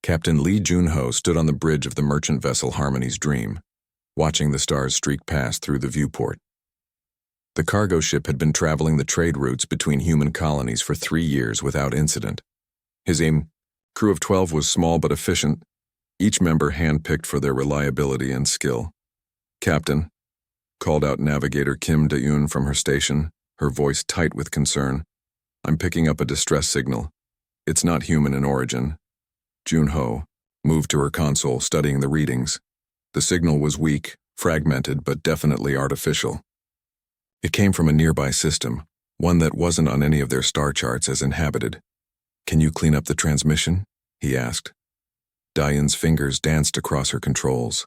Captain Lee Jun-ho stood on the bridge of the merchant vessel Harmony's Dream, watching the stars streak past through the viewport. The cargo ship had been traveling the trade routes between human colonies for 3 years without incident. His crew of 12 was small but efficient, each member handpicked for their reliability and skill. "Captain," called out navigator Kim Da-eun from her station, her voice tight with concern, "I'm picking up a distress signal. It's not human in origin." Jun-ho moved to her console, studying the readings. The signal was weak, fragmented, but definitely artificial. It came from a nearby system, one that wasn't on any of their star charts as inhabited. "Can you clean up the transmission?" he asked. Da-eun's fingers danced across her controls.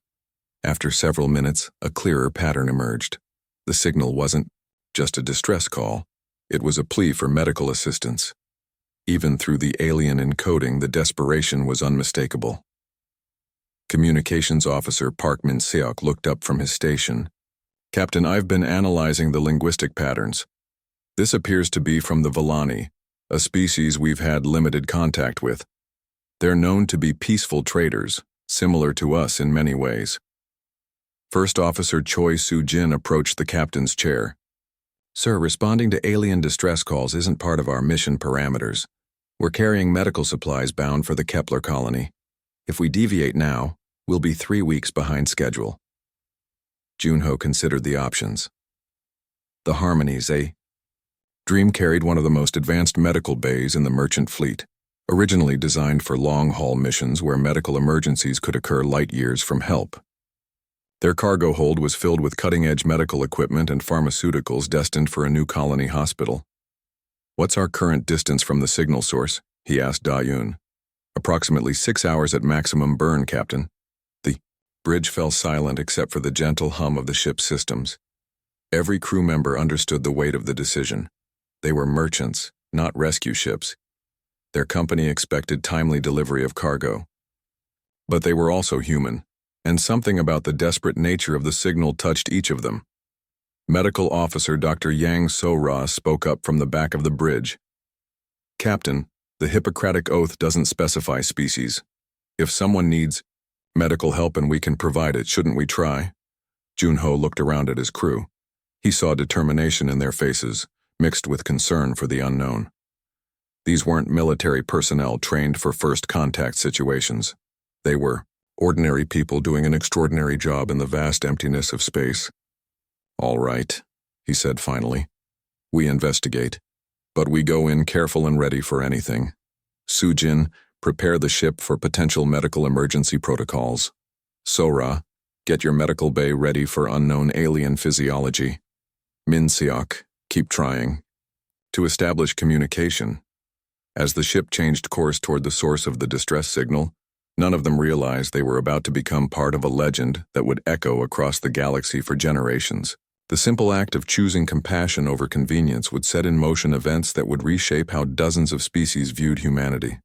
After several minutes, a clearer pattern emerged. The signal wasn't just a distress call. It was a plea for medical assistance. Even through the alien encoding, the desperation was unmistakable. Communications Officer Park Min-seok looked up from his station. "Captain, I've been analyzing the linguistic patterns. This appears to be from the Villani, a species we've had limited contact with. They're known to be peaceful traders, similar to us in many ways." First Officer Choi Soo-jin approached the captain's chair. "Sir, responding to alien distress calls isn't part of our mission parameters. We're carrying medical supplies bound for the Kepler colony. If we deviate now, we'll be 3 weeks behind schedule." Jun-ho considered the options. The Harmony's Dream carried one of the most advanced medical bays in the merchant fleet, originally designed for long-haul missions where medical emergencies could occur light years from help. Their cargo hold was filled with cutting-edge medical equipment and pharmaceuticals destined for a new colony hospital. "What's our current distance from the signal source?" he asked Da-eun. "Approximately 6 hours at maximum burn, Captain." The bridge fell silent except for the gentle hum of the ship's systems. Every crew member understood the weight of the decision. They were merchants, not rescue ships. Their company expected timely delivery of cargo. But they were also human, and something about the desperate nature of the signal touched each of them. Medical Officer Dr. Yang So-ra spoke up from the back of the bridge. "Captain, the Hippocratic Oath doesn't specify species. If someone needs medical help and we can provide it, shouldn't we try?" Jun-ho looked around at his crew. He saw determination in their faces, mixed with concern for the unknown. These weren't military personnel trained for first contact situations. They were ordinary people doing an extraordinary job in the vast emptiness of space. "All right," he said finally. "We investigate, but we go in careful and ready for anything. Soo-jin, prepare the ship for potential medical emergency protocols. So-ra, get your medical bay ready for unknown alien physiology. Min-seok, keep trying." To establish communication. As the ship changed course toward the source of the distress signal, none of them realized they were about to become part of a legend that would echo across the galaxy for generations. The simple act of choosing compassion over convenience would set in motion events that would reshape how dozens of species viewed humanity.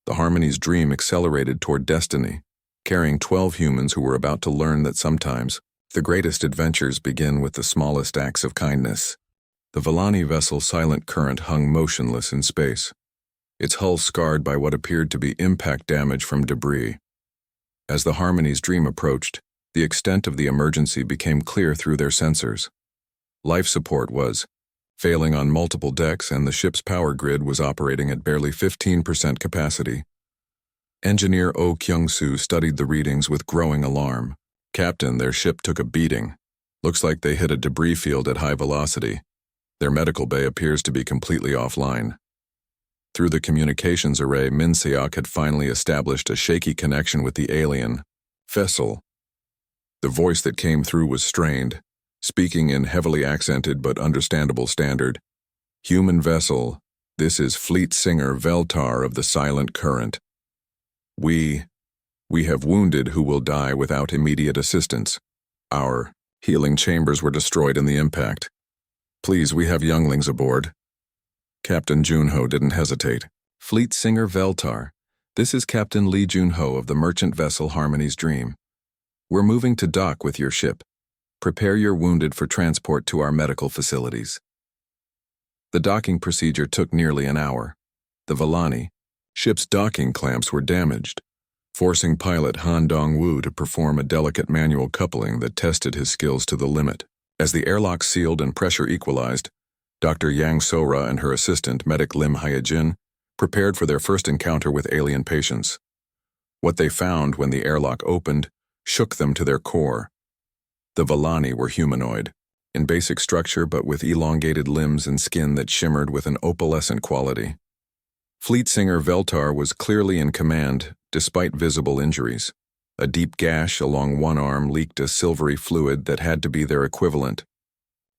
The Harmony's Dream accelerated toward destiny, carrying 12 humans who were about to learn that sometimes the greatest adventures begin with the smallest acts of kindness. The Villani vessel's silent current hung motionless in space, its hull scarred by what appeared to be impact damage from debris. As the Harmony's Dream approached, the extent of the emergency became clear through their sensors. Life support was failing on multiple decks and the ship's power grid was operating at barely 15% capacity. Engineer Oh Kyung-soo studied the readings with growing alarm. "Captain, their ship took a beating. Looks like they hit a debris field at high velocity. Their medical bay appears to be completely offline." Through the communications array, Min-seok had finally established a shaky connection with the alien vessel. The voice that came through was strained, speaking in heavily accented but understandable standard. "Human vessel, this is Fleet Singer Veltar of the Silent Current. We have wounded who will die without immediate assistance. Our healing chambers were destroyed in the impact. Please, we have younglings aboard." Captain Jun-ho didn't hesitate. "Fleet Singer Veltar, this is Captain Lee Jun-ho of the merchant vessel Harmony's Dream. We're moving to dock with your ship. Prepare your wounded for transport to our medical facilities." The docking procedure took nearly an hour. The Villani, Ship's docking clamps were damaged, forcing pilot Han Dong-woo to perform a delicate manual coupling that tested his skills to the limit. As the airlock sealed and pressure equalized, Dr. Yang Sora and her assistant, medic Lim Hyejin, prepared for their first encounter with alien patients. What they found when the airlock opened shook them to their core. The Vallani were humanoid, in basic structure but with elongated limbs and skin that shimmered with an opalescent quality. Fleet singer Veltar was clearly in command, despite visible injuries. A deep gash along one arm leaked a silvery fluid that had to be their equivalent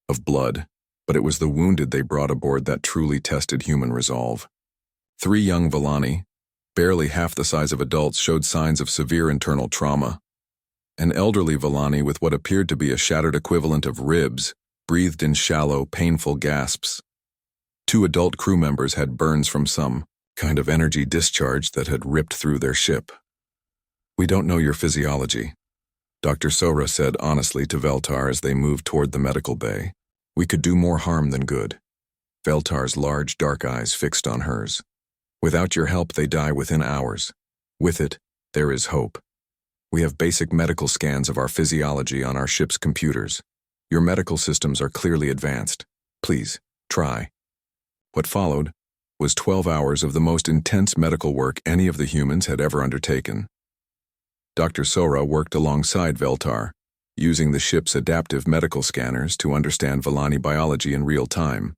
of blood, but it was the wounded they brought aboard that truly tested human resolve. 3 young Vallani, barely half the size of adults, showed signs of severe internal trauma. An elderly Vallani with what appeared to be a shattered equivalent of ribs breathed in shallow, painful gasps. 2 adult crew members had burns from some kind of energy discharge that had ripped through their ship. "We don't know your physiology," Dr. Sora said honestly to Veltar as they moved toward the medical bay. "We could do more harm than good." Veltar's large dark eyes fixed on hers. "Without your help, they die within hours. With it, there is hope. We have basic medical scans of our physiology on our ship's computers. Your medical systems are clearly advanced. Please, try." What followed was 12 hours of the most intense medical work any of the humans had ever undertaken. Dr. Sora worked alongside Veltar, using the ship's adaptive medical scanners to understand Vallani biology in real time.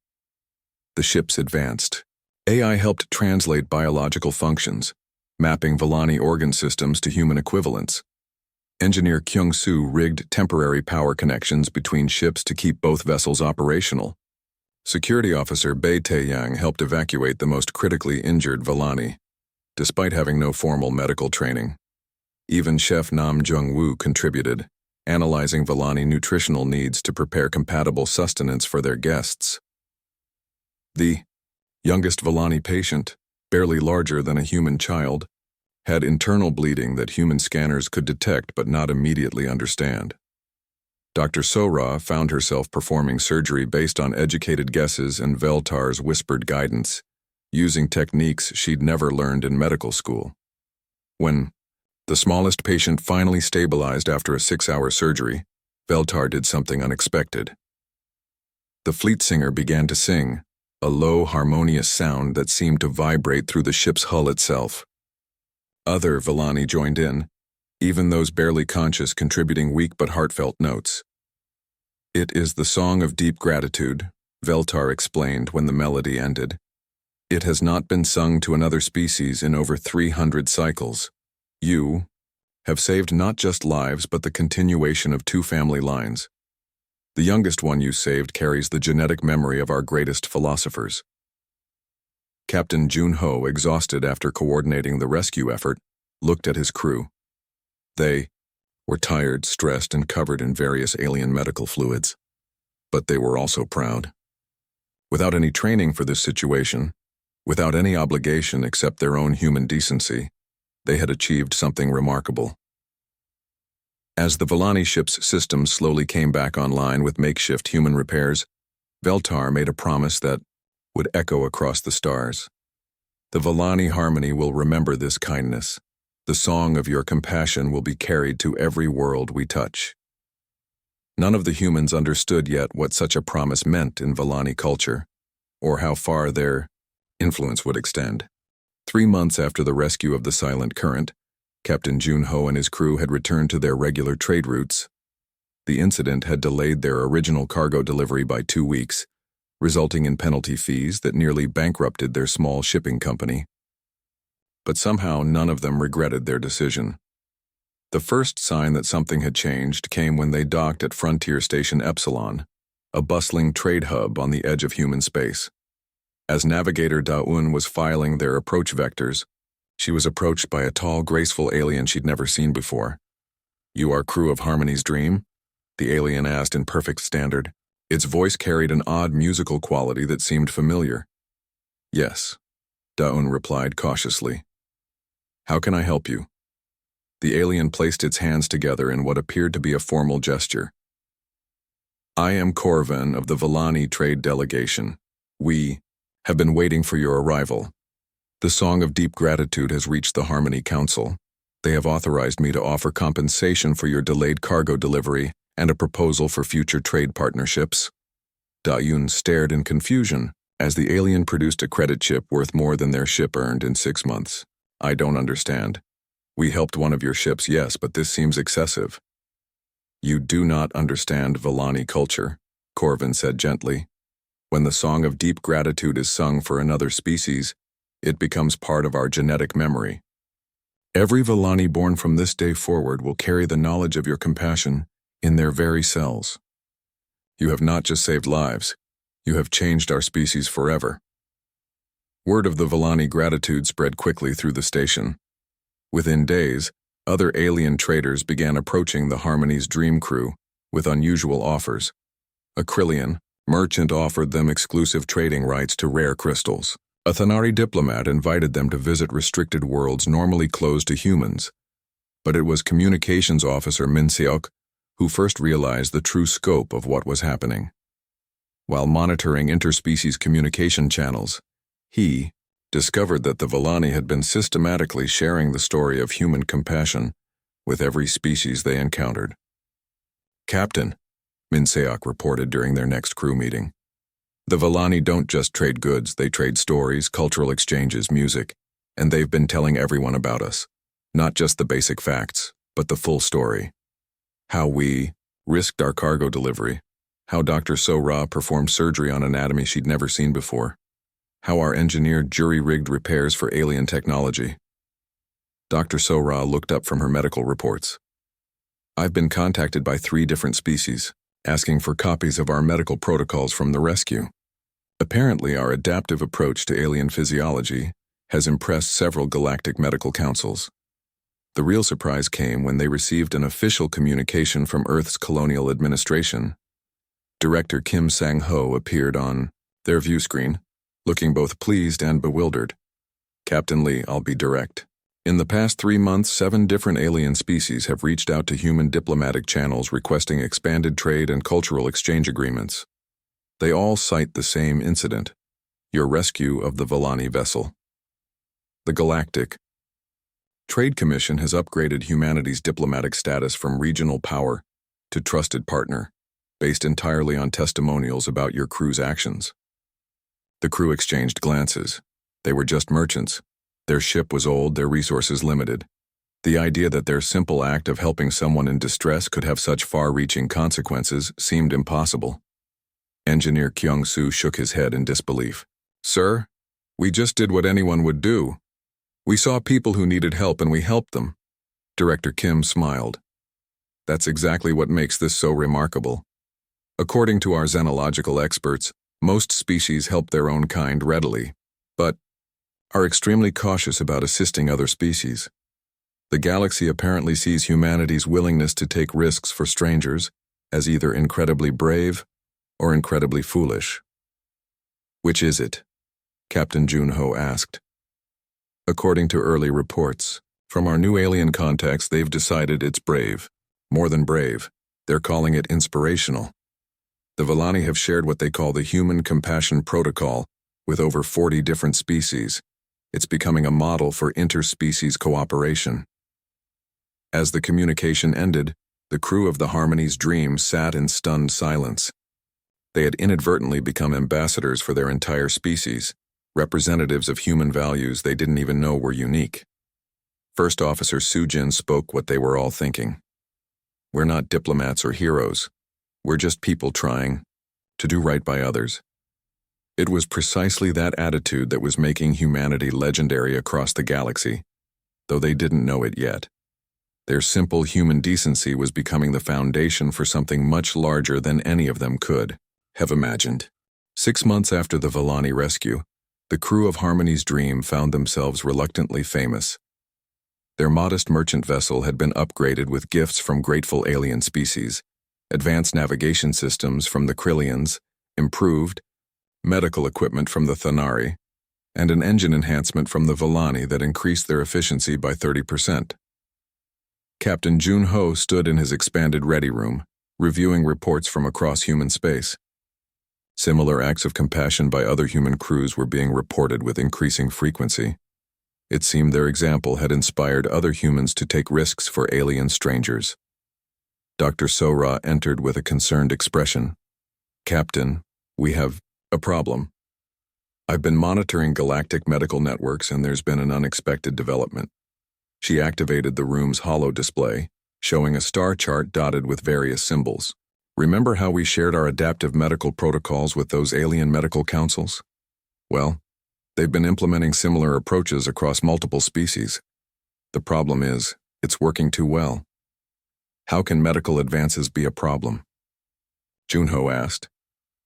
The ship's advanced AI helped translate biological functions, mapping Vallani organ systems to human equivalents. Engineer Kyung-soo rigged temporary power connections between ships to keep both vessels operational. Security officer Bae Tae-yang helped evacuate the most critically injured Vallani, despite having no formal medical training. Even Chef Nam Jung-woo contributed, analyzing Vallani nutritional needs to prepare compatible sustenance for their guests. The youngest Vallani patient, barely larger than a human child, had internal bleeding that human scanners could detect but not immediately understand. Dr. Sora found herself performing surgery based on educated guesses and Veltar's whispered guidance, using techniques she'd never learned in medical school. When the smallest patient finally stabilized after a 6-hour surgery, Veltar did something unexpected. The fleet singer began to sing, a low, harmonious sound that seemed to vibrate through the ship's hull itself. Other Vallani joined in, even those barely conscious contributing weak but heartfelt notes. "It is the song of deep gratitude," Veltar explained when the melody ended. "It has not been sung to another species in over 300 cycles. You have saved not just lives but the continuation of 2 family lines. The youngest one you saved carries the genetic memory of our greatest philosophers." Captain Jun-ho, exhausted after coordinating the rescue effort, looked at his crew. They were tired, stressed, and covered in various alien medical fluids. But they were also proud. Without any training for this situation, without any obligation except their own human decency, they had achieved something remarkable. As the Vallani ship's systems slowly came back online with makeshift human repairs, Veltar made a promise that would echo across the stars. "The Vallani harmony will remember this kindness. The song of your compassion will be carried to every world we touch." None of the humans understood yet what such a promise meant in Vallani culture, or how far their influence would extend. 3 months after the rescue of the Silent Current, Captain Jun-ho and his crew had returned to their regular trade routes. The incident had delayed their original cargo delivery by 2 weeks, resulting in penalty fees that nearly bankrupted their small shipping company. But somehow none of them regretted their decision. The first sign that something had changed came when they docked at Frontier Station Epsilon, a bustling trade hub on the edge of human space. As Navigator Da-un was filing their approach vectors, she was approached by a tall, graceful alien she'd never seen before. "You are crew of Harmony's Dream?" the alien asked in perfect standard. Its voice carried an odd musical quality that seemed familiar. "Yes," Da-un replied cautiously. "How can I help you?" The alien placed its hands together in what appeared to be a formal gesture. "I am Corvin of the Vallani Trade Delegation. We have been waiting for your arrival." The song of deep gratitude has reached the Harmony Council. They have authorized me to offer compensation for your delayed cargo delivery and a proposal for future trade partnerships. Da-Yun stared in confusion as the alien produced a credit chip worth more than their ship earned in 6 months. I don't understand. We helped one of your ships, yes, but this seems excessive. You do not understand Villani culture, Corvin said gently. When the song of deep gratitude is sung for another species, it becomes part of our genetic memory. Every Villani born from this day forward will carry the knowledge of your compassion in their very cells. You have not just saved lives, you have changed our species forever. Word of the Villani gratitude spread quickly through the station. Within days, other alien traders began approaching the Harmony's dream crew with unusual offers. A Krillian merchant offered them exclusive trading rights to rare crystals. A Thanari diplomat invited them to visit restricted worlds normally closed to humans. But it was communications officer Min Seok who first realized the true scope of what was happening. While monitoring interspecies communication channels, he discovered that the Villani had been systematically sharing the story of human compassion with every species they encountered. Captain, Min Seok reported during their next crew meeting, the Villani don't just trade goods, they trade stories, cultural exchanges, music, and they've been telling everyone about us. Not just the basic facts, but the full story. How we risked our cargo delivery, how Dr. So-Ra performed surgery on anatomy she'd never seen before, how our engineered jury-rigged repairs for alien technology. Dr. So-Ra looked up from her medical reports. I've been contacted by 3 different species, asking for copies of our medical protocols from the rescue. Apparently, our adaptive approach to alien physiology has impressed several galactic medical councils. The real surprise came when they received an official communication from Earth's colonial administration. Director Kim Sang-ho appeared on their view screen, looking both pleased and bewildered. Captain Lee, I'll be direct. In the past 3 months, 7 different alien species have reached out to human diplomatic channels requesting expanded trade and cultural exchange agreements. They all cite the same incident, your rescue of the Villani vessel. The Galactic Trade Commission has upgraded humanity's diplomatic status from regional power to trusted partner, based entirely on testimonials about your crew's actions. The crew exchanged glances. They were just merchants. Their ship was old, their resources limited. The idea that their simple act of helping someone in distress could have such far-reaching consequences seemed impossible. Engineer Kyung-soo shook his head in disbelief. Sir, we just did what anyone would do. We saw people who needed help and we helped them. Director Kim smiled. That's exactly what makes this so remarkable. According to our xenological experts, most species help their own kind readily, but are extremely cautious about assisting other species. The galaxy apparently sees humanity's willingness to take risks for strangers as either incredibly brave or incredibly foolish. Which is it? Captain Junho asked. According to early reports, from our new alien contacts, they've decided it's brave. More than brave, they're calling it inspirational. The Villani have shared what they call the Human Compassion Protocol with over 40 different species. It's becoming a model for interspecies cooperation. As the communication ended, the crew of the Harmony's Dream sat in stunned silence. They had inadvertently become ambassadors for their entire species, representatives of human values they didn't even know were unique. First Officer Soo-jin spoke what they were all thinking. We're not diplomats or heroes. We're just people trying to do right by others. It was precisely that attitude that was making humanity legendary across the galaxy, though they didn't know it yet. Their simple human decency was becoming the foundation for something much larger than any of them could have imagined. 6 months after the Villani rescue, the crew of Harmony's Dream found themselves reluctantly famous. Their modest merchant vessel had been upgraded with gifts from grateful alien species, advanced navigation systems from the Krillians, improved medical equipment from the Thanari, and an engine enhancement from the Villani that increased their efficiency by 30%. Captain Junho stood in his expanded ready room, reviewing reports from across human space. Similar acts of compassion by other human crews were being reported with increasing frequency. It seemed their example had inspired other humans to take risks for alien strangers. Dr. Sora entered with a concerned expression. "Captain, we have a problem. I've been monitoring galactic medical networks and there's been an unexpected development." She activated the room's holo display, showing a star chart dotted with various symbols. "Remember how we shared our adaptive medical protocols with those alien medical councils? Well, they've been implementing similar approaches across multiple species. The problem is, it's working too well. How can medical advances be a problem?" Junho asked.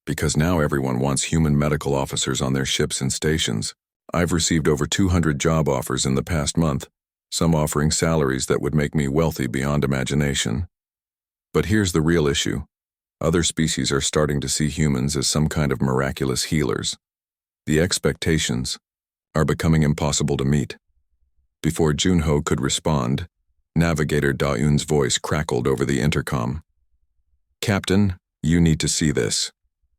"Because now everyone wants human medical officers on their ships and stations. I've received over 200 job offers in the past month, some offering salaries that would make me wealthy beyond imagination. But here's the real issue. Other species are starting to see humans as some kind of miraculous healers. The expectations are becoming impossible to meet." Before Junho could respond, Navigator Da-Eun's voice crackled over the intercom. "Captain, you need to see this.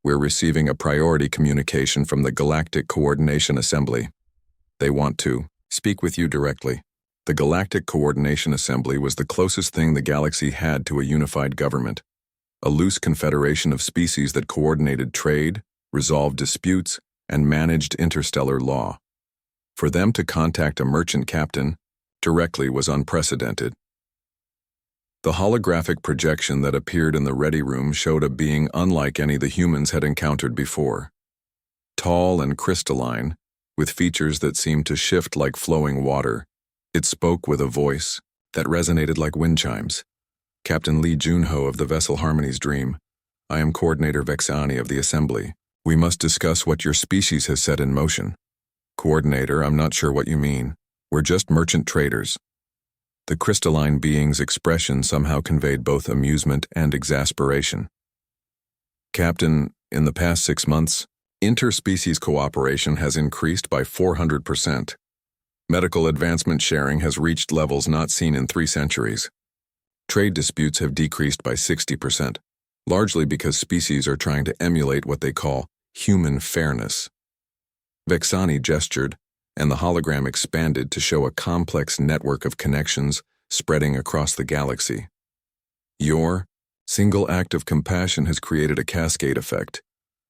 We're receiving a priority communication from the Galactic Coordination Assembly. They want to speak with you directly." The Galactic Coordination Assembly was the closest thing the galaxy had to a unified government, a loose confederation of species that coordinated trade, resolved disputes, and managed interstellar law. For them to contact a merchant captain directly was unprecedented. The holographic projection that appeared in the ready room showed a being unlike any the humans had encountered before. Tall and crystalline, with features that seemed to shift like flowing water, it spoke with a voice that resonated like wind chimes. "Captain Lee Junho of the vessel Harmony's Dream. I am Coordinator Vexani of the Assembly. We must discuss what your species has set in motion." "Coordinator, I'm not sure what you mean. We're just merchant traders." The crystalline being's expression somehow conveyed both amusement and exasperation. "Captain, in the past 6 months, interspecies cooperation has increased by 400%. Medical advancement sharing has reached levels not seen in 3 centuries. Trade disputes have decreased by 60%, largely because species are trying to emulate what they call human fairness." Vexani gestured, and the hologram expanded to show a complex network of connections spreading across the galaxy. "Your single act of compassion has created a cascade effect.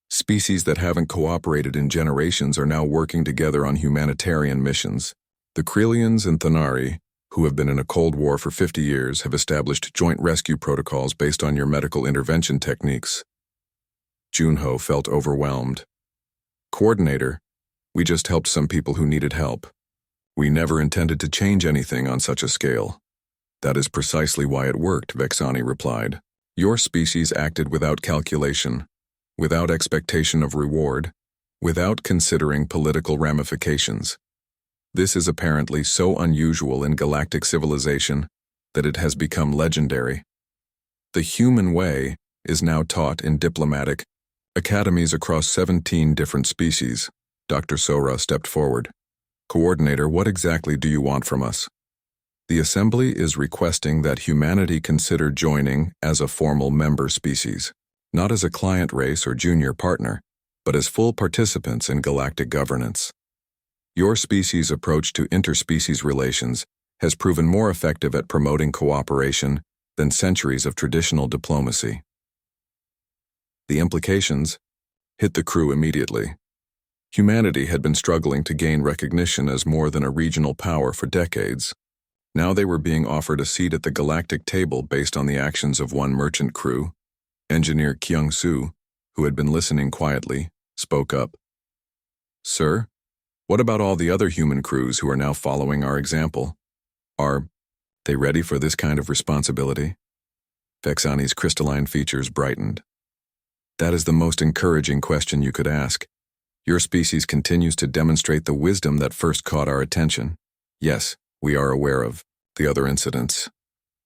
Species that haven't cooperated in generations are now working together on humanitarian missions. The Krelians and Thanari, who have been in a Cold War for 50 years, have established joint rescue protocols based on your medical intervention techniques." Junho felt overwhelmed. "Coordinator, we just helped some people who needed help. We never intended to change anything on such a scale." "That is precisely why it worked," Vexani replied. "Your species acted without calculation, without expectation of reward, without considering political ramifications. This is apparently so unusual in galactic civilization that it has become legendary. The human way is now taught in diplomatic academies across 17 different species." Dr. Sora stepped forward. "Coordinator, what exactly do you want from us?" "The Assembly is requesting that humanity consider joining as a formal member species, not as a client race or junior partner, but as full participants in galactic governance. Your species' approach to interspecies relations has proven more effective at promoting cooperation than centuries of traditional diplomacy." The implications hit the crew immediately. Humanity had been struggling to gain recognition as more than a regional power for decades. Now they were being offered a seat at the galactic table based on the actions of one merchant crew. Engineer Kyung-soo, who had been listening quietly, spoke up. "Sir, what about all the other human crews who are now following our example? Are they ready for this kind of responsibility?" Vexani's crystalline features brightened. "That is the most encouraging question you could ask. Your species continues to demonstrate the wisdom that first caught our attention. Yes, we are aware of the other incidents.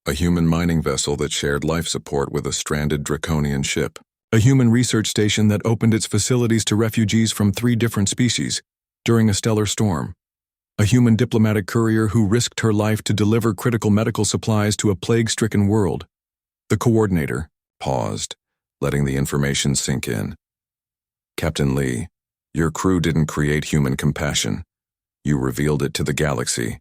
A human mining vessel that shared life support with a stranded draconian ship. A human research station that opened its facilities to refugees from 3 different species during a stellar storm. A human diplomatic courier who risked her life to deliver critical medical supplies to a plague-stricken world." The coordinator paused, letting the information sink in. "Captain Lee, your crew didn't create human compassion. You revealed it to the galaxy.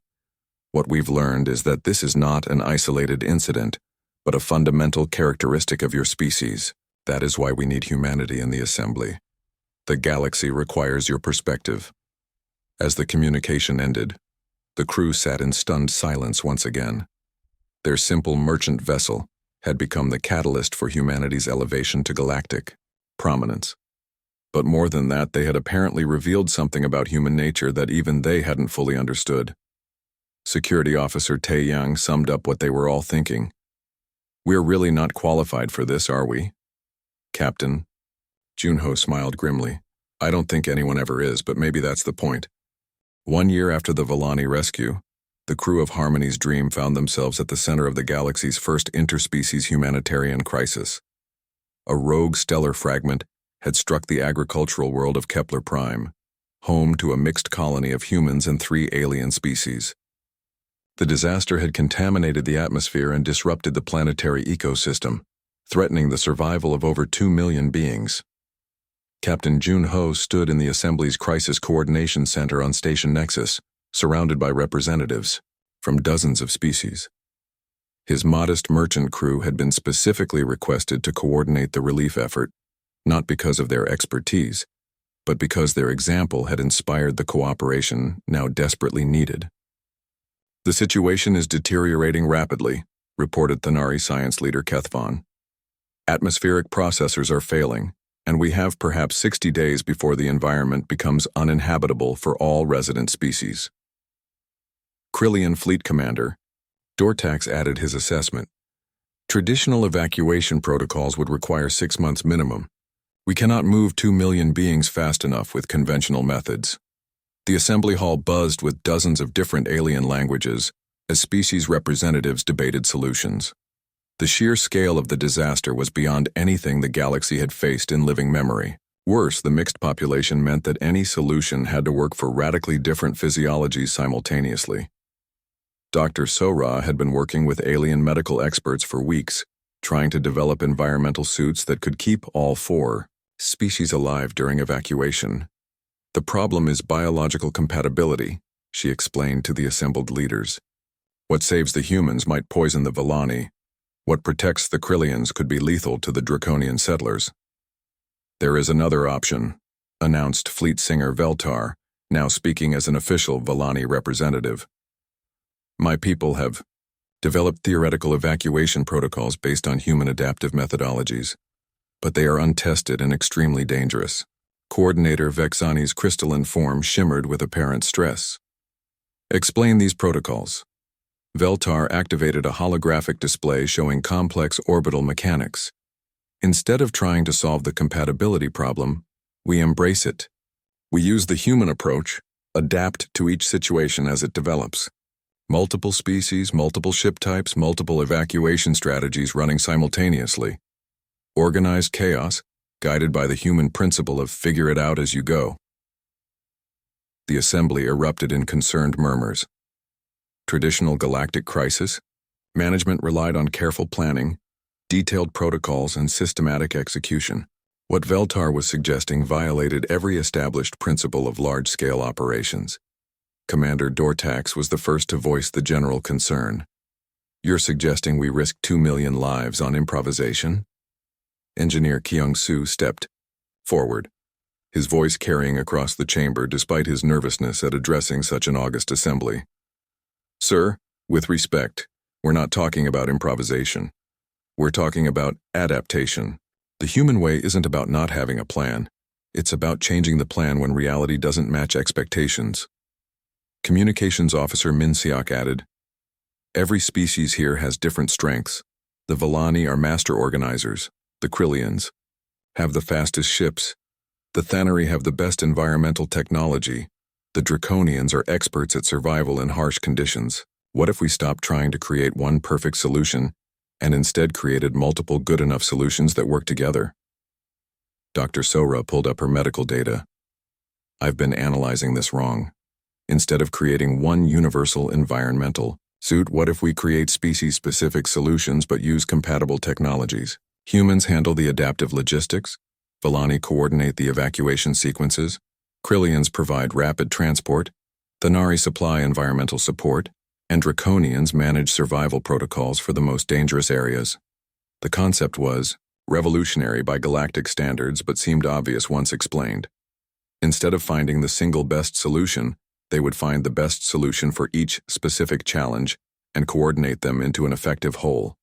What we've learned is that this is not an isolated incident, but a fundamental characteristic of your species. That is why we need humanity in the assembly. The galaxy requires your perspective. As the communication ended, the crew sat in stunned silence once again. Their simple merchant vessel had become the catalyst for humanity's elevation to galactic prominence. But more than that, they had apparently revealed something about human nature that even they hadn't fully understood. Security Officer Tae Yang summed up what they were all thinking. "We're really not qualified for this, are we?" "Captain," Junho smiled grimly, "I don't think anyone ever is, but maybe that's the point." 1 year after the Vellani rescue, the crew of Harmony's Dream found themselves at the center of the galaxy's first interspecies humanitarian crisis. A rogue stellar fragment had struck the agricultural world of Kepler Prime, home to a mixed colony of humans and 3 alien species. The disaster had contaminated the atmosphere and disrupted the planetary ecosystem, threatening the survival of over 2 million beings. Captain Junho stood in the Assembly's Crisis Coordination Center on Station Nexus, surrounded by representatives from dozens of species. His modest merchant crew had been specifically requested to coordinate the relief effort, not because of their expertise, but because their example had inspired the cooperation now desperately needed. "The situation is deteriorating rapidly," reported Thanari science leader Kethvon. "Atmospheric processors are failing, and we have perhaps 60 days before the environment becomes uninhabitable for all resident species." Krillian Fleet Commander Dortax added his assessment. "Traditional evacuation protocols would require 6 months minimum. We cannot move 2 million beings fast enough with conventional methods." The assembly hall buzzed with dozens of different alien languages as species representatives debated solutions. The sheer scale of the disaster was beyond anything the galaxy had faced in living memory. Worse, the mixed population meant that any solution had to work for radically different physiologies simultaneously. Dr. Sora had been working with alien medical experts for weeks, trying to develop environmental suits that could keep all 4 species alive during evacuation. "The problem is biological compatibility," she explained to the assembled leaders. "What saves the humans might poison the Vellani. What protects the Krillians could be lethal to the draconian settlers." "There is another option," announced Fleet Singer Veltar, now speaking as an official Vellani representative. "My people have developed theoretical evacuation protocols based on human adaptive methodologies, but they are untested and extremely dangerous." Coordinator Vexani's crystalline form shimmered with apparent stress. "Explain these protocols." Veltar activated a holographic display showing complex orbital mechanics. "Instead of trying to solve the compatibility problem, we embrace it. We use the human approach, adapt to each situation as it develops. Multiple species, multiple ship types, multiple evacuation strategies running simultaneously. Organized chaos, guided by the human principle of figure it out as you go." The assembly erupted in concerned murmurs. Traditional galactic crisis, management relied on careful planning, detailed protocols, and systematic execution. What Veltar was suggesting violated every established principle of large-scale operations. Commander Dortax was the first to voice the general concern. "You're suggesting we risk 2 million lives on improvisation?" Engineer Kyung-soo stepped forward, his voice carrying across the chamber despite his nervousness at addressing such an august assembly. "Sir, with respect, we're not talking about improvisation. We're talking about adaptation. The human way isn't about not having a plan. It's about changing the plan when reality doesn't match expectations." Communications Officer Min Seok added, "Every species here has different strengths. The Vellani are master organizers. The Krillians have the fastest ships. The Thanari have the best environmental technology. The Draconians are experts at survival in harsh conditions. What if we stopped trying to create one perfect solution and instead created multiple good enough solutions that work together?" Dr. Sora pulled up her medical data. "I've been analyzing this wrong. Instead of creating one universal environmental suit, what if we create species-specific solutions but use compatible technologies? Humans handle the adaptive logistics, Vellani coordinate the evacuation sequences, Krillians provide rapid transport, Thanari supply environmental support, and Draconians manage survival protocols for the most dangerous areas. The concept was revolutionary by galactic standards but seemed obvious once explained. Instead of finding the single best solution, they would find the best solution for each specific challenge and coordinate them into an effective whole.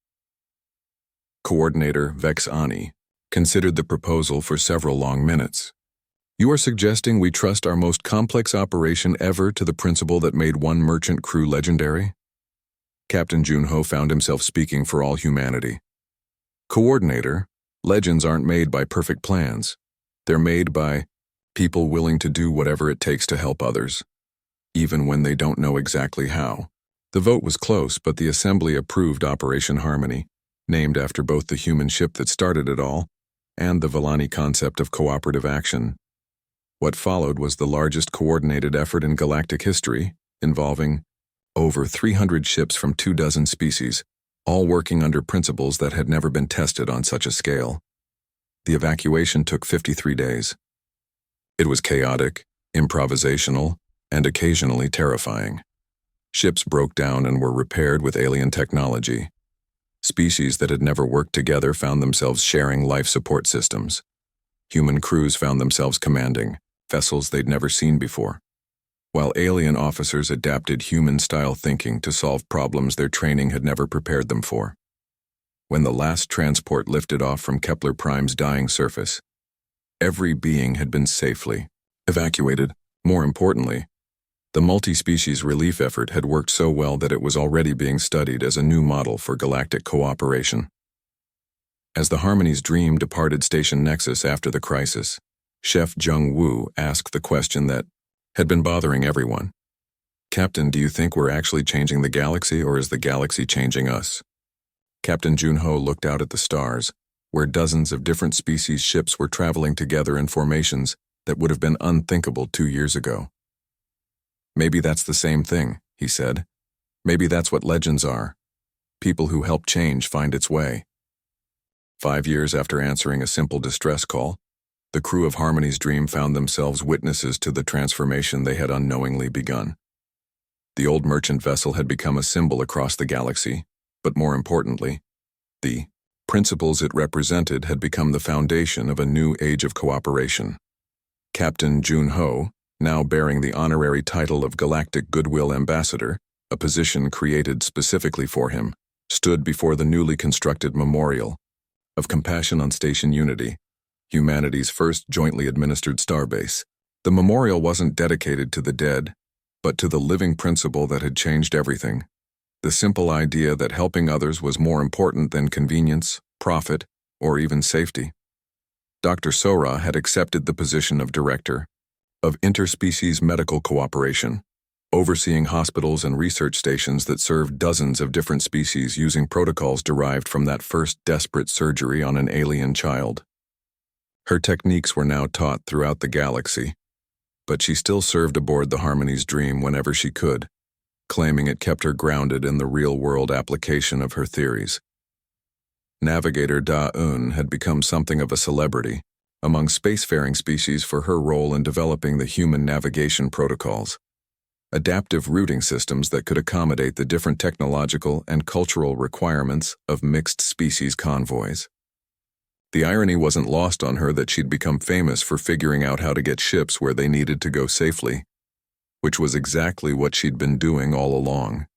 Coordinator Vex Ani considered the proposal for several long minutes. You are suggesting we trust our most complex operation ever to the principle that made one merchant crew legendary? Captain Junho found himself speaking for all humanity. Coordinator, legends aren't made by perfect plans. They're made by people willing to do whatever it takes to help others, even when they don't know exactly how. The vote was close, but the Assembly approved Operation Harmony, named after both the human ship that started it all and the Vellani concept of cooperative action. What followed was the largest coordinated effort in galactic history, involving over 300 ships from 24 species, all working under principles that had never been tested on such a scale. The evacuation took 53 days. It was chaotic, improvisational, and occasionally terrifying. Ships broke down and were repaired with alien technology. Species that had never worked together found themselves sharing life support systems. Human crews found themselves commanding vessels they'd never seen before, while alien officers adapted human-style thinking to solve problems their training had never prepared them for. When the last transport lifted off from Kepler Prime's dying surface, every being had been safely evacuated. More importantly, the multi-species relief effort had worked so well that it was already being studied as a new model for galactic cooperation. As the Harmony's Dream departed Station Nexus after the crisis, Chef Jung Woo asked the question that had been bothering everyone. Captain, do you think we're actually changing the galaxy, or is the galaxy changing us? Captain Junho looked out at the stars, where dozens of different species ships were traveling together in formations that would have been unthinkable 2 years ago. Maybe that's the same thing, he said. Maybe that's what legends are. People who help change find its way. 5 years after answering a simple distress call, the crew of Harmony's Dream found themselves witnesses to the transformation they had unknowingly begun. The old merchant vessel had become a symbol across the galaxy, but more importantly, the principles it represented had become the foundation of a new age of cooperation. Captain Junho, now bearing the honorary title of Galactic Goodwill Ambassador, a position created specifically for him, stood before the newly constructed Memorial of Compassion on Station Unity, humanity's first jointly administered starbase. The memorial wasn't dedicated to the dead, but to the living principle that had changed everything. The simple idea that helping others was more important than convenience, profit, or even safety. Dr. Sora had accepted the position of Director of Interspecies Medical Cooperation, overseeing hospitals and research stations that served dozens of different species using protocols derived from that first desperate surgery on an alien child. Her techniques were now taught throughout the galaxy, but she still served aboard the Harmony's Dream whenever she could, claiming it kept her grounded in the real-world application of her theories. Navigator Da-Un had become something of a celebrity among spacefaring species for her role in developing the human navigation protocols, adaptive routing systems that could accommodate the different technological and cultural requirements of mixed-species convoys. The irony wasn't lost on her that she'd become famous for figuring out how to get ships where they needed to go safely, which was exactly what she'd been doing all along.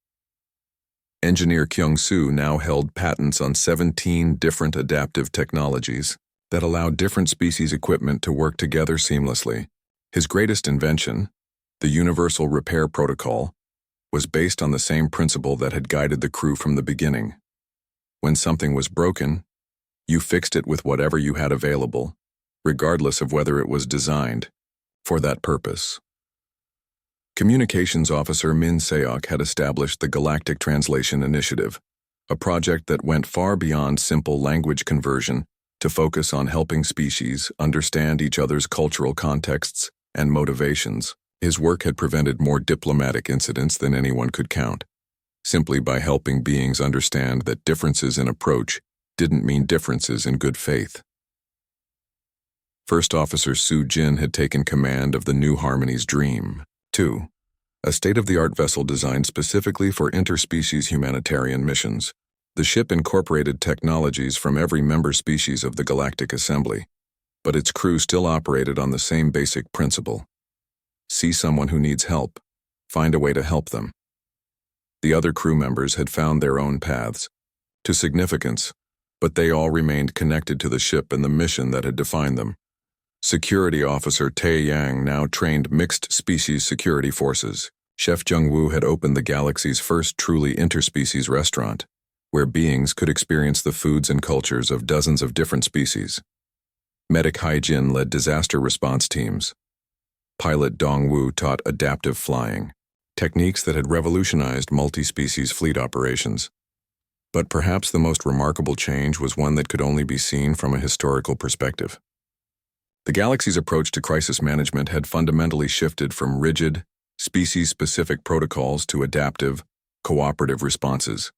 Engineer Kyung-soo now held patents on 17 different adaptive technologies that allowed different species equipment to work together seamlessly. His greatest invention, the Universal Repair Protocol, was based on the same principle that had guided the crew from the beginning. When something was broken, you fixed it with whatever you had available, regardless of whether it was designed for that purpose. Communications Officer Min Seok had established the Galactic Translation Initiative, a project that went far beyond simple language conversion to focus on helping species understand each other's cultural contexts and motivations. His work had prevented more diplomatic incidents than anyone could count, simply by helping beings understand that differences in approach didn't mean differences in good faith. First Officer Su Jin had taken command of the new Harmony's Dream, too, a state-of-the-art vessel designed specifically for interspecies humanitarian missions. The ship incorporated technologies from every member species of the Galactic Assembly, but its crew still operated on the same basic principle. See someone who needs help, find a way to help them. The other crew members had found their own paths to significance, but they all remained connected to the ship and the mission that had defined them. Security Officer Tae Yang now trained mixed-species security forces. Chef Jung-woo had opened the galaxy's first truly interspecies restaurant, where beings could experience the foods and cultures of dozens of different species. Medic Hai-jin led disaster response teams. Pilot Dong-woo taught adaptive flying, techniques that had revolutionized multi-species fleet operations. But perhaps the most remarkable change was one that could only be seen from a historical perspective. The galaxy's approach to crisis management had fundamentally shifted from rigid, species-specific protocols to adaptive, cooperative responses.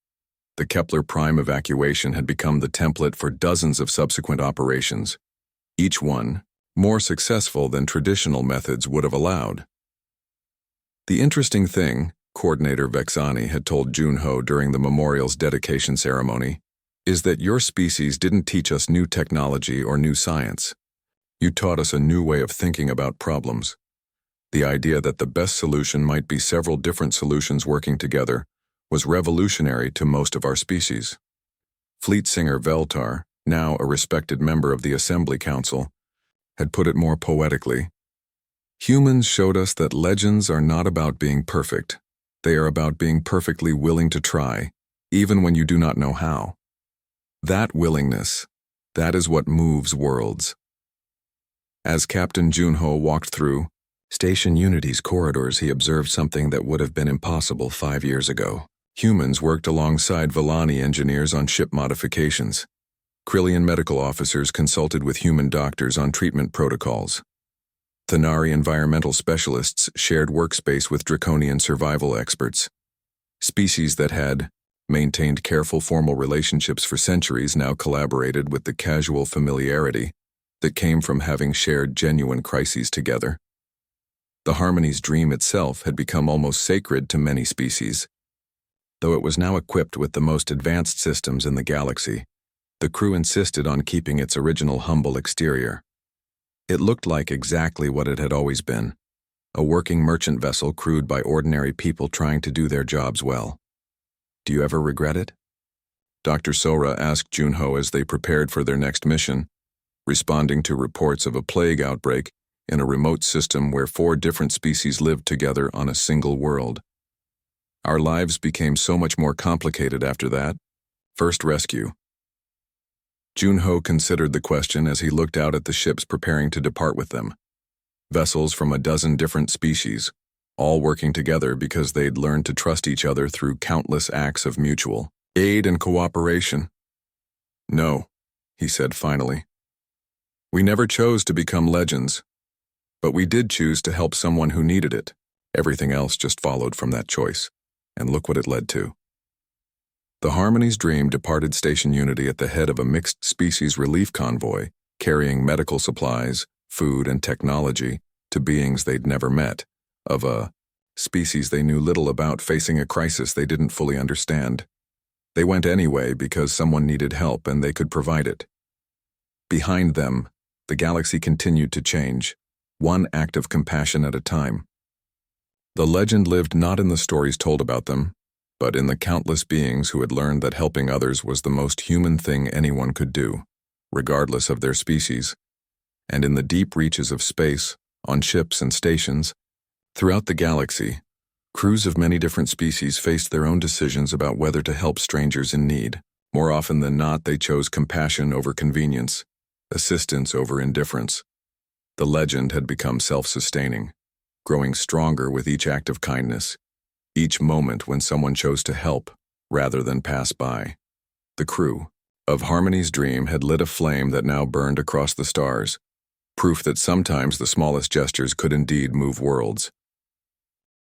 The Kepler Prime evacuation had become the template for dozens of subsequent operations, each one more successful than traditional methods would have allowed. The interesting thing, Coordinator Vexani had told Junho during the memorial's dedication ceremony, is that your species didn't teach us new technology or new science. You taught us a new way of thinking about problems. The idea that the best solution might be several different solutions working together was revolutionary to most of our species. Fleet singer Veltar, now a respected member of the Assembly Council, had put it more poetically. Humans showed us that legends are not about being perfect. They are about being perfectly willing to try, even when you do not know how. That willingness, that is what moves worlds. As Captain Junho walked through Station Unity's corridors, he observed something that would have been impossible 5 years ago. Humans worked alongside Villani engineers on ship modifications. Krillian medical officers consulted with human doctors on treatment protocols. Thanari environmental specialists shared workspace with Draconian survival experts. Species that had maintained careful formal relationships for centuries now collaborated with the casual familiarity that came from having shared genuine crises together. The Harmony's dream itself had become almost sacred to many species. Though it was now equipped with the most advanced systems in the galaxy, the crew insisted on keeping its original humble exterior. It looked like exactly what it had always been, a working merchant vessel crewed by ordinary people trying to do their jobs well. Do you ever regret it? Dr. Sora asked Junho as they prepared for their next mission, responding to reports of a plague outbreak in a remote system where 4 different species lived together on a single world. Our lives became so much more complicated after that. First rescue. Junho considered the question as he looked out at the ships preparing to depart with them. Vessels from a dozen different species, all working together because they'd learned to trust each other through countless acts of mutual aid and cooperation. No, he said finally. We never chose to become legends, but we did choose to help someone who needed it. Everything else just followed from that choice, and look what it led to. The Harmony's dream departed Station Unity at the head of a mixed-species relief convoy, carrying medical supplies, food, and technology to beings they'd never met, of a species they knew little about facing a crisis they didn't fully understand. They went anyway because someone needed help and they could provide it. Behind them, the galaxy continued to change, one act of compassion at a time. The legend lived not in the stories told about them, but in the countless beings who had learned that helping others was the most human thing anyone could do, regardless of their species. And in the deep reaches of space, on ships and stations, throughout the galaxy, crews of many different species faced their own decisions about whether to help strangers in need. More often than not, they chose compassion over convenience, assistance over indifference. The legend had become self-sustaining, growing stronger with each act of kindness, each moment when someone chose to help rather than pass by. The crew of Harmony's dream had lit a flame that now burned across the stars, proof that sometimes the smallest gestures could indeed move worlds.